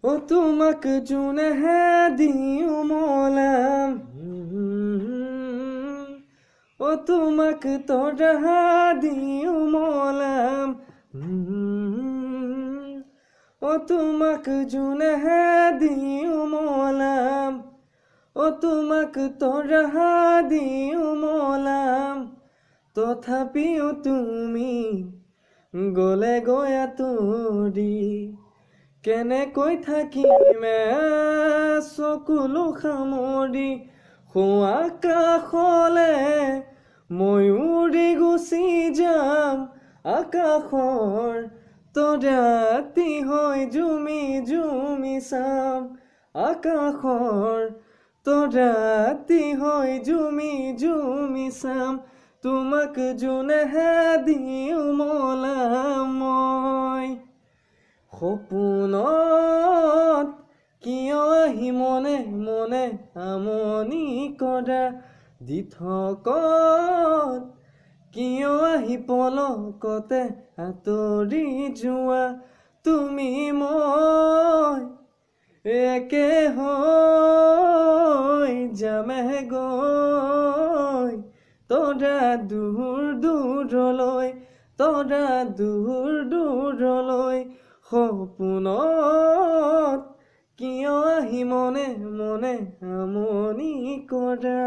ও তোমাক জোনেহে দিওঁ মলাম ও তোমাক তৰাহা দিওঁ মলাম ও তোমাক জোনেহে দিওঁ মলাম ও তোমাক তৰাহা দিওঁ মলাম তথাপিও তুমি গলে গৈ আঁতৰি কেনেকৈ থাকিমে চকুলো সামৰি আকাশলে মই উৰি গুচি যাম আকাশৰ তৰাতি হৈ জুমি জুমি চাম আকাশৰ তৰাতি হৈ জুমি জুমি চাম তোমাক জোনেহে দিওঁ মলাম মই সপোনত কিয় আহি মনে মনে আমনি কৰা দিঠকত কিয় আহি পলকতে আঁতৰি যোৱা তুমি মই একে হৈ যামে গৈ তৰা দূৰ দূৰলৈ তৰা দূৰ দূৰলৈ সপোনত কিয় আহি মনে মনে আমনি কৰা